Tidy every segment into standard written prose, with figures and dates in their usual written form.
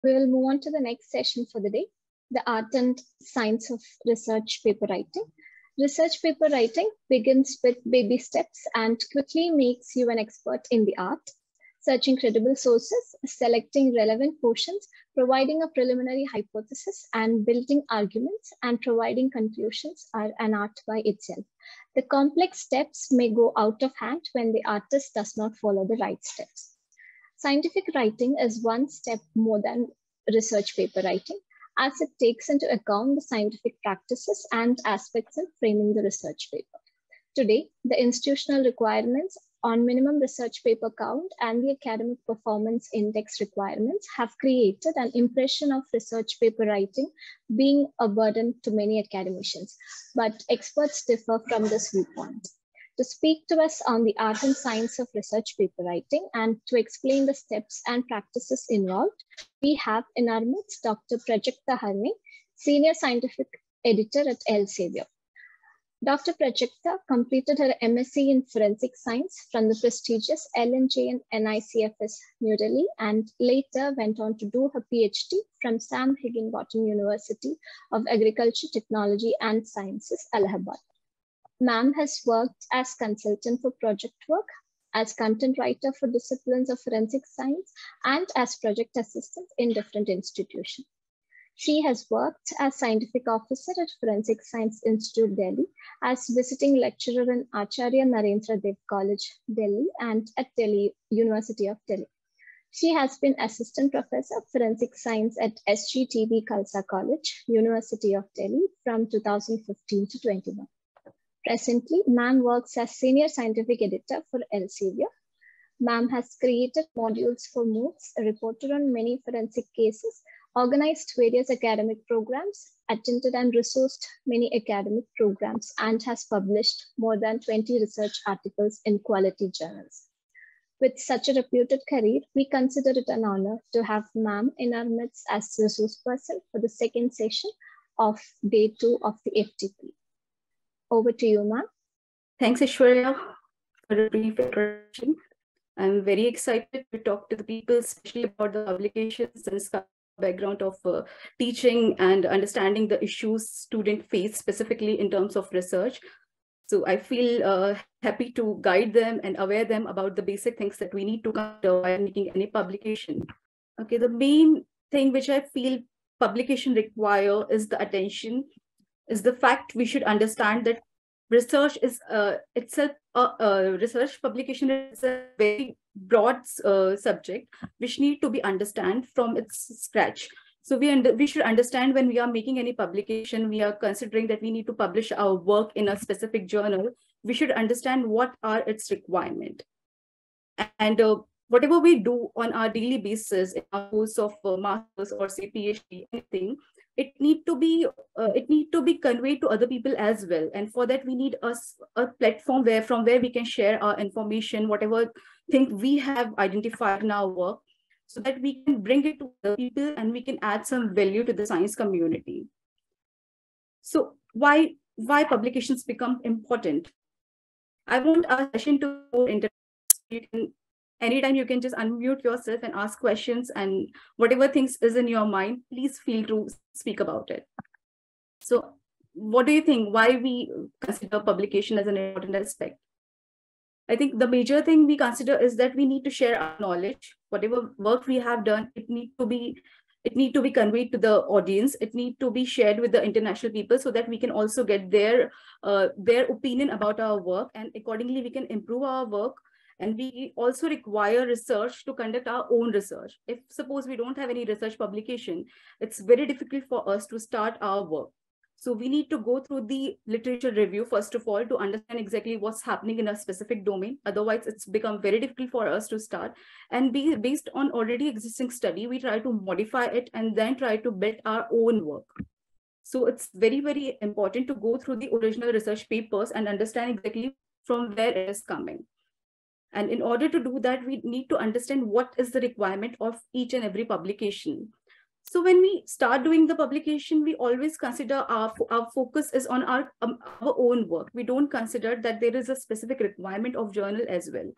We will move on to the next session for the day, the art and science of research paper writing. Research paper writing begins with baby steps and quickly makes you an expert in the art. Searching credible sources, selecting relevant portions, providing a preliminary hypothesis, and building arguments and providing conclusions are an art by itself. The complex steps may go out of hand when the artist does not follow the right steps. Scientific writing is one step more than research paper writing, as it takes into account the scientific practices and aspects in framing the research paper. Today, the institutional requirements on minimum research paper count and the academic performance index requirements have created an impression of research paper writing being a burden to many academicians, but experts differ from this viewpoint. To speak to us on the art and science of research paper writing and to explain the steps and practices involved, we have in our midst Dr. Prajakta Harne, Senior Scientific Editor at Elsevier. Dr. Prajakta completed her MSc in Forensic Science from the prestigious LNJ and NICFS New Delhi, and later went on to do her PhD from Sam Higginbotham University of Agriculture, Technology and Sciences, Allahabad. Ma'am has worked as consultant for project work, as content writer for disciplines of forensic science, and as project assistant in different institutions. She has worked as scientific officer at Forensic Science Institute, Delhi, as visiting lecturer in Acharya Narendra Dev College, Delhi, and at Delhi University of Delhi. She has been assistant professor of forensic science at SGTB Khalsa College, University of Delhi from 2015 to 21. Presently, Ma'am works as senior scientific editor for Elsevier. Ma'am has created modules for MOOCs, reported on many forensic cases, organized various academic programs, attended and resourced many academic programs, and has published more than 20 research articles in quality journals. With such a reputed career, we consider it an honor to have Ma'am in our midst as resource person for the second session of day 2 of the FDP. Over to you, ma'am. Thanks, Aishwarya, for a brief introduction. I'm very excited to talk to the people, especially about the publications and background of teaching and understanding the issues students face specifically in terms of research. So I feel happy to guide them and aware them about the basic things that we need to consider while making any publication. Okay, the main thing which I feel publication require is the attention, is the fact we should understand that research is itself, research publication is a very broad subject which need to be understood from its scratch. So we should understand when we are making any publication, we are considering that we need to publish our work in a specific journal, we should understand what are its requirements. And whatever we do on our daily basis in our course of master's or say PhD, anything, it need to be conveyed to other people as well. And for that, we need a platform from where we can share our information, whatever thing we have identified in our work, so that we can bring it to other people and we can add some value to the science community. So why publications become important? I want our session to go into, anytime you can just unmute yourself and ask questions, and whatever things is in your mind, please feel to speak about it. So what do you think? Why we consider publication as an important aspect? I think the major thing we consider is that we need to share our knowledge. Whatever work we have done, it need to be conveyed to the audience. It need to be shared with the international people so that we can also get their opinion about our work, and accordingly we can improve our work. And we also require research to conduct our own research. If suppose we don't have any research publication, it's very difficult for us to start our work. So we need to go through the literature review, first of all, to understand exactly what's happening in a specific domain. Otherwise, it's become very difficult for us to start. And based on already existing study, we try to modify it and then try to build our own work. So it's very, very important to go through the original research papers and understand exactly from where it is coming. And in order to do that, we need to understand what is the requirement of each and every publication. So when we start doing the publication, we always consider our focus is on our own work. We don't consider that there is a specific requirement of journal as well.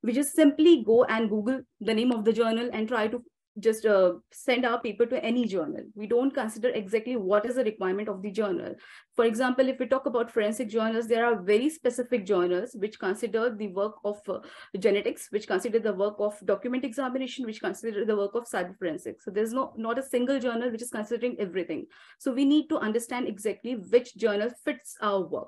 We just simply go and Google the name of the journal and try to just send our paper to any journal. We don't consider exactly what is the requirement of the journal. For example, if we talk about forensic journals, there are very specific journals which consider the work of genetics, which consider the work of document examination, which consider the work of cyber forensics. So there's not a single journal which is considering everything. So we need to understand exactly which journal fits our work.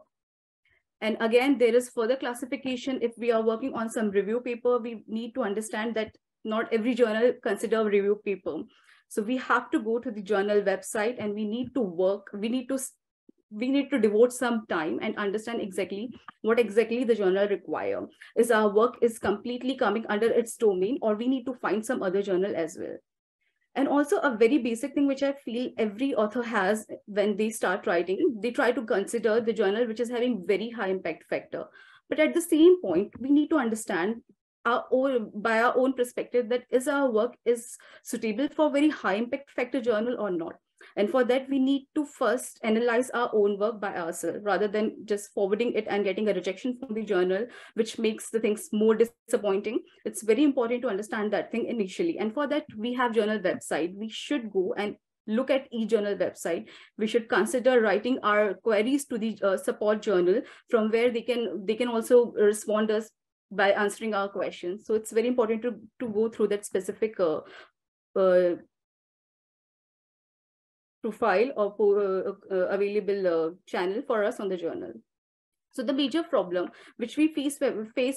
And again, there is further classification. If we are working on some review paper, we need to understand that not every journal consider review paper. So we have to go to the journal website and we need to work, we need to devote some time and understand exactly what exactly the journal require. Is our work is completely coming under its domain, or we need to find some other journal as well. And also a very basic thing which I feel every author has when they start writing, they try to consider the journal which is having very high impact factor. But at the same point, we need to understand by our own perspective that is our work is suitable for very high impact factor journal or not. And for that, we need to first analyze our own work by ourselves rather than just forwarding it and getting a rejection from the journal, which makes the things more disappointing. It's very important to understand that thing initially. And for that, we have journal website. We should go and look at e-journal website. We should consider writing our queries to the support journal, from where they can also respond us by answering our questions. So it's very important to go through that specific profile or available channel for us on the journal. So the major problem which we face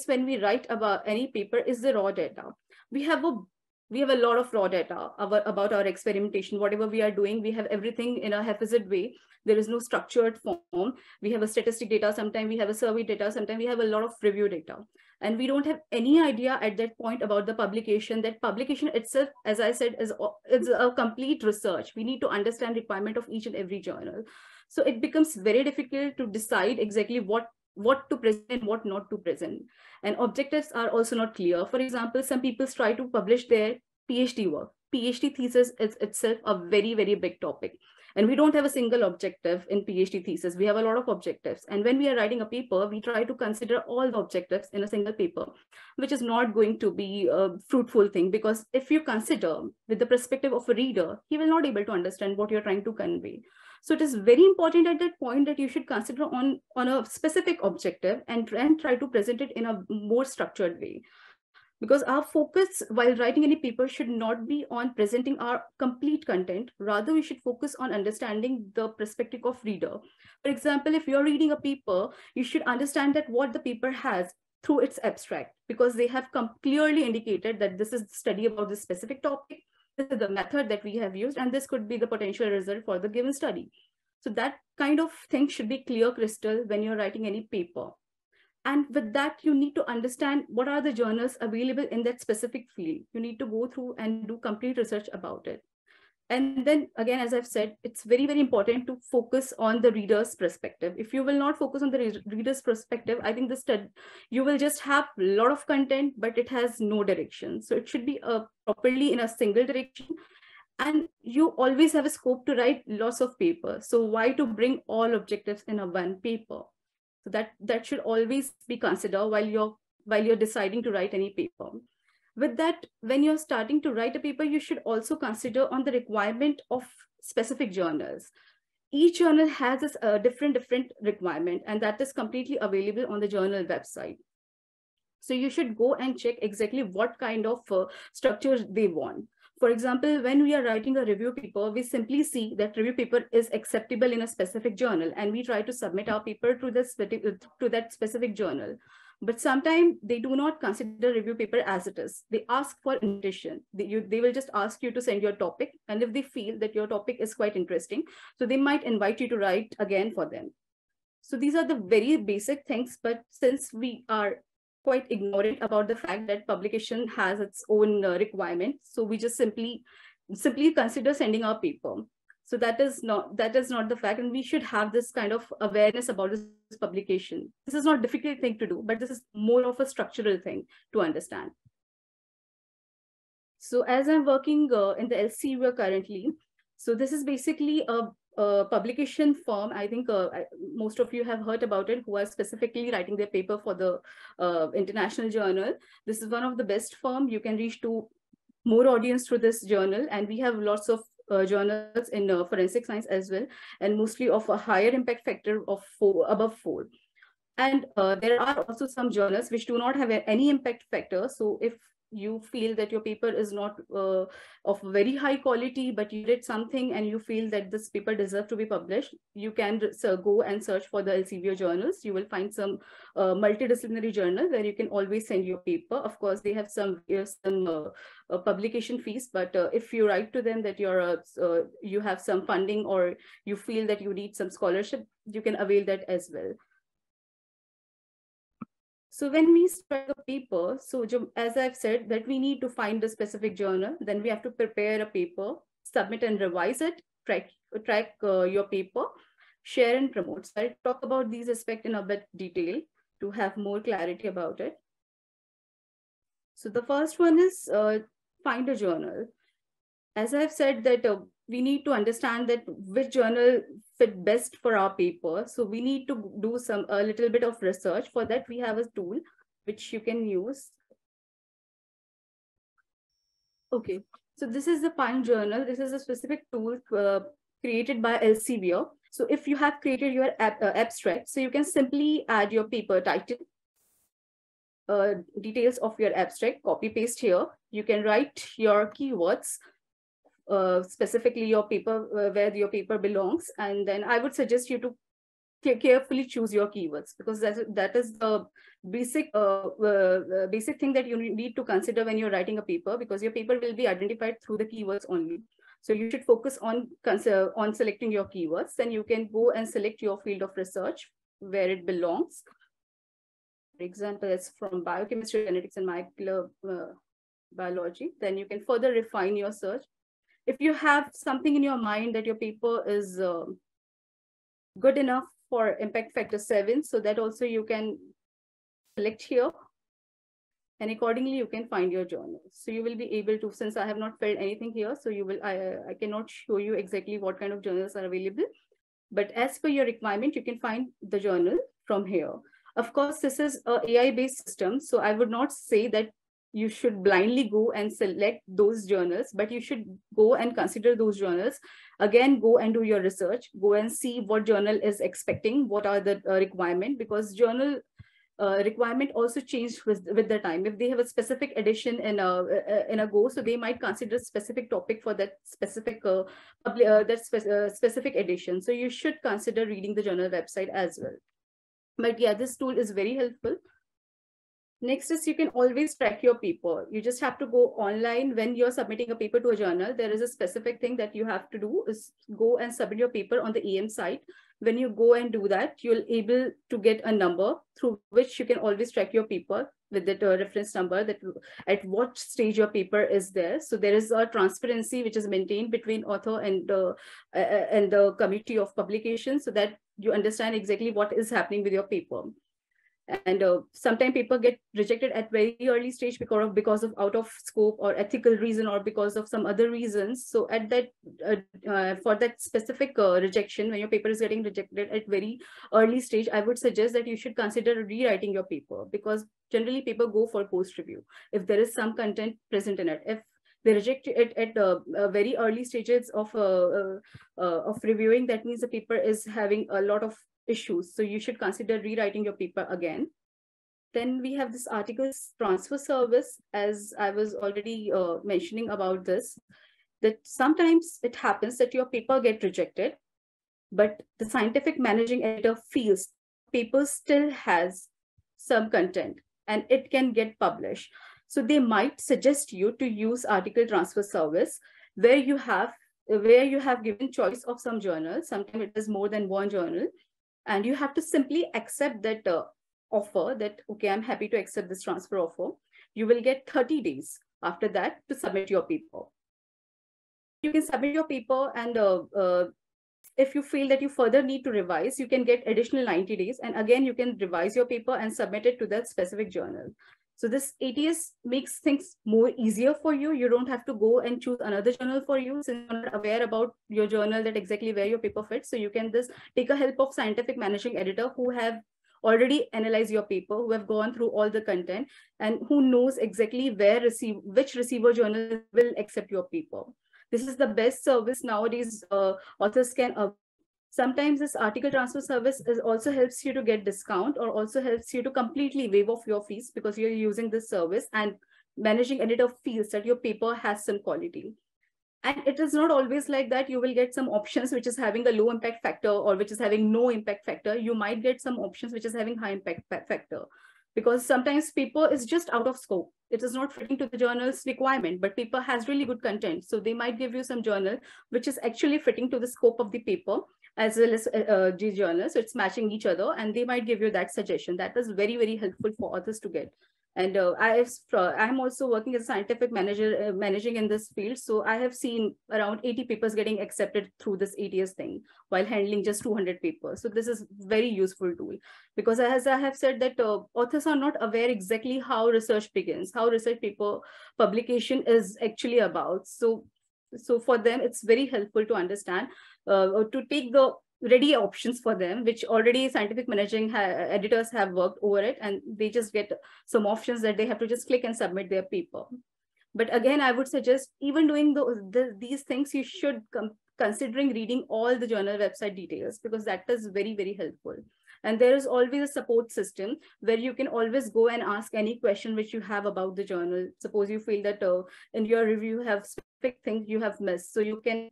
when we write about any paper is the raw data. We have a lot of raw data about our experimentation. Whatever we are doing, we have everything in a haphazard way. There is no structured form. We have a statistic data, sometimes we have a survey data, sometimes we have a lot of review data. And we don't have any idea at that point about the publication. That publication itself, as I said, is a complete research. We need to understand the requirement of each and every journal. So it becomes very difficult to decide exactly what to present and what not to present. And objectives are also not clear. For example, some people try to publish their PhD work. PhD thesis is itself a very, very big topic. And we don't have a single objective in PhD thesis. We have a lot of objectives. And when we are writing a paper, we try to consider all the objectives in a single paper, which is not going to be a fruitful thing. Because if you consider with the perspective of a reader, he will not be able to understand what you're trying to convey. So it is very important at that point that you should consider on a specific objective and try to present it in a more structured way. Because our focus while writing any paper should not be on presenting our complete content. Rather, we should focus on understanding the perspective of reader. For example, if you're reading a paper, you should understand that what the paper has through its abstract, because they have clearly indicated that this is the study about this specific topic. This is the method that we have used, and this could be the potential result for the given study. So that kind of thing should be clear crystal when you're writing any paper. And with that, you need to understand what are the journals available in that specific field. You need to go through and do complete research about it. And then again, as I've said, it's very, very important to focus on the reader's perspective. If you will not focus on the reader's perspective, I think you will just have a lot of content, but it has no direction. So it should be properly in a single direction. And you always have a scope to write lots of papers. So why to bring all objectives in a one paper? So that should always be considered while you're deciding to write any paper. With that, when you're starting to write a paper, you should also consider on the requirement of specific journals. Each journal has its different requirement, and that is completely available on the journal website. So you should go and check exactly what kind of structure they want. For example, when we are writing a review paper, we simply see that review paper is acceptable in a specific journal, and we try to submit our paper to that specific journal. But sometimes they do not consider review paper as it is. They ask for invitation. They will just ask you to send your topic. And if they feel that your topic is quite interesting, so they might invite you to write again for them. So these are the very basic things. But since we are quite ignorant about the fact that publication has its own requirements, so we just simply consider sending our paper. So that is not the fact, and we should have this kind of awareness about this publication. This is not a difficult thing to do, but this is more of a structural thing to understand. So as I'm working in the Elsevier currently, so this is basically a publication firm. I think most of you have heard about it, who are specifically writing their paper for the international journal. This is one of the best firm. You can reach to more audience through this journal, and we have lots of journals in forensic science as well, and mostly of a higher impact factor of 4, above 4. And there are also some journals which do not have any impact factor. So if you feel that your paper is not of very high quality, but you did something and you feel that this paper deserves to be published, you can go and search for the Elsevier journals. You will find some multidisciplinary journal where you can always send your paper. Of course, they have some publication fees, but if you write to them that you have some funding or you feel that you need some scholarship, you can avail that as well. So when we strike a paper, so as I've said, that we need to find the specific journal, then we have to prepare a paper, submit and revise it, track your paper, share and promote. So I'll talk about these aspects in a bit detail to have more clarity about it. So the first one is find a journal. As I've said that we need to understand that which journal fit best for our paper. So we need to do a little bit of research. For that, we have a tool which you can use. Okay, so this is the Find Journal. This is a specific tool created by Elsevier. So if you have created your abstract, so you can simply add your paper title, details of your abstract, copy paste here. You can write your keywords, specifically your paper, where your paper belongs. And then I would suggest you to carefully choose your keywords, because that is the basic thing that you need to consider when you're writing a paper, because your paper will be identified through the keywords only. So you should focus on selecting your keywords. Then you can go and select your field of research where it belongs. For example, it's from biochemistry, genetics, and molecular biology. Then you can further refine your search. If you have something in your mind that your paper is good enough for impact factor 7, so that also you can select here, and accordingly you can find your journal. So you will be able to, since I have not filled anything here, so you will I cannot show you exactly what kind of journals are available, but as per your requirement, you can find the journal from here. Of course, this is a AI-based system, so I would not say that you should blindly go and select those journals, but you should go and consider those journals. Again, go and do your research, go and see what journal is expecting, what are the requirement, because journal requirement also change with the time. If they have a specific edition in a go, so they might consider specific topic for that specific specific edition. So you should consider reading the journal website as well. But yeah, this tool is very helpful. Next is you can always track your paper. You just have to go online when you're submitting a paper to a journal. There is a specific thing that you have to do is go and submit your paper on the EM site. When you go and do that, you'll able to get a number through which you can always track your paper with that reference number, that at what stage your paper is there. So there is a transparency which is maintained between author and the committee of publication, so that you understand exactly what is happening with your paper. And sometimes paper get rejected at very early stage because of out of scope or ethical reason, or because of some other reasons. So at that for that specific rejection, when your paper is getting rejected at very early stage, I would suggest that you should consider rewriting your paper, because generally paper go for post review if there is some content present in it. If they reject it at very early stages of reviewing, that means the paper is having a lot of issues. So you should consider rewriting your paper again. Then we have this articles transfer service, as I was already mentioning about this, that sometimes it happens that your paper get rejected, but the scientific managing editor feels paper still has some content and it can get published. So they might suggest you to use article transfer service, where you have given choice of some journals. Sometimes it is more than one journal, and you have to simply accept that offer, that, okay, I'm happy to accept this transfer offer. You will get 30 days after that to submit your paper. You can submit your paper, and if you feel that you further need to revise, you can get additional 90 days. And again, you can revise your paper and submit it to that specific journal. So this ATS makes things more easier for you. You don't have to go and choose another journal for you, since you're not aware about your journal, that exactly where your paper fits. So you can just take a help of scientific managing editor who have already analyzed your paper, who have gone through all the content, and who knows exactly which receiver journal will accept your paper. This is the best service nowadays authors can avail. Sometimes this article transfer service also helps you to get discount, or also helps you to completely waive off your fees because you're using this service, and managing editor feels that your paper has some quality. And it is not always like that. You will get some options which is having a low impact factor, or which is having no impact factor. You might get some options which is having high impact factor, because sometimes paper is just out of scope. It is not fitting to the journal's requirement, but paper has really good content. So they might give you some journal which is actually fitting to the scope of the paper, as well as the journal. So it's matching each other, and they might give you that suggestion. That is very, very helpful for authors to get. And I'm also working as a scientific manager, managing in this field. So I have seen around 80 papers getting accepted through this ATS thing, while handling just 200 papers. So this is very useful tool, because as I have said that authors are not aware exactly how research begins, how research paper publication is actually about. So for them, it's very helpful to understand, to take the ready options for them, which already scientific managing editors have worked over it, and they just get some options that they have to just click and submit their paper. But again, I would suggest, even doing these things, you should considering reading all the journal website details, because that is very, very helpful. And there is always a support system where you can always go and ask any question which you have about the journal. Suppose you feel that in your review you have specific things you have missed, so you can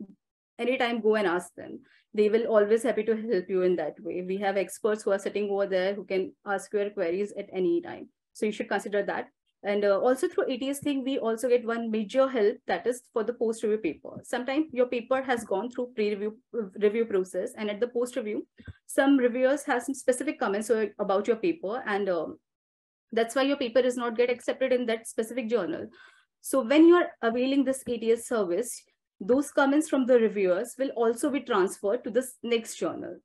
anytime go and ask them. They will always happy to help you in that way. We have experts who are sitting over there who can ask your queries at any time. So you should consider that. And also through ATS thing, we also get one major help, that is for the post-review paper. Sometimes your paper has gone through review process, and at the post-review, some reviewers have some specific comments about your paper, and that's why your paper is not get accepted in that specific journal. So when you are availing this ATS service, those comments from the reviewers will also be transferred to this next journal.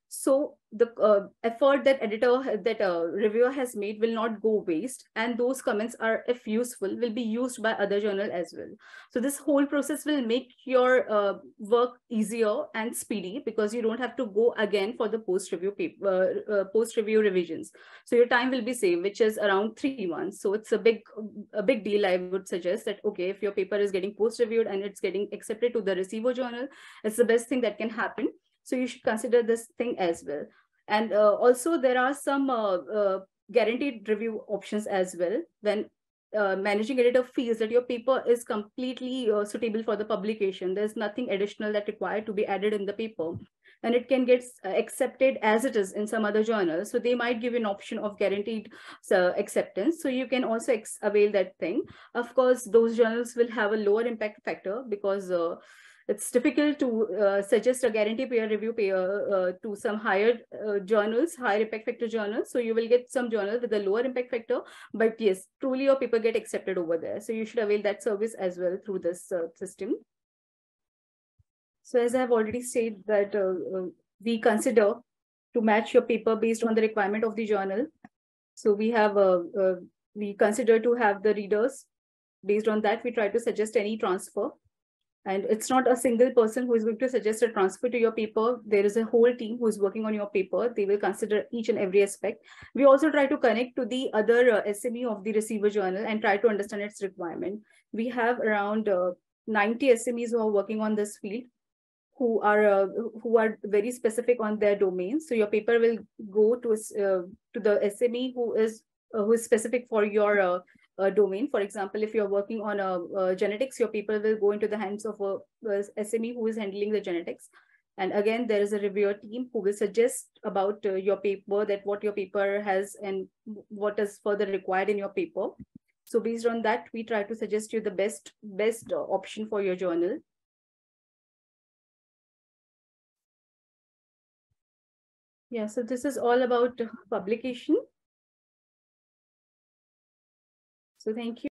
So the effort that reviewer has made will not go waste, and those comments are, if useful, will be used by other journal as well. So this whole process will make your work easier and speedy, because you don't have to go again for the post-review revisions. So your time will be saved, which is around 3 months. So it's a big deal. I would suggest that, okay, if your paper is getting post-reviewed and it's getting accepted to the receiver journal, it's the best thing that can happen. So you should consider this thing as well. And also there are some guaranteed review options as well. When managing editor feels that your paper is completely suitable for the publication, there's nothing additional that required to be added in the paper, and it can get accepted as it is in some other journals. So they might give an option of guaranteed acceptance. So you can also avail that thing. Of course, those journals will have a lower impact factor, because it's difficult to suggest a guarantee peer review to some higher journals, higher impact factor journals. So you will get some journals with a lower impact factor, but yes, truly your paper get accepted over there. So you should avail that service as well through this system. So as I have already said that we consider to match your paper based on the requirement of the journal. So we have we consider to have the readers. Based on that, we try to suggest any transfer. And it's not a single person who is going to suggest a transfer to your paper. There is a whole team who is working on your paper. They will consider each and every aspect. We also try to connect to the other SME of the receiver journal and try to understand its requirement. We have around 90 SMEs who are working on this field, who are very specific on their domain. So your paper will go to the SME who is specific for your domain. For example, if you're working on genetics, your paper will go into the hands of a SME who is handling the genetics. And again, there is a reviewer team who will suggest about your paper, that what your paper has and what is further required in your paper. So based on that, we try to suggest you the best option for your journal. Yeah, so this is all about publication. So thank you.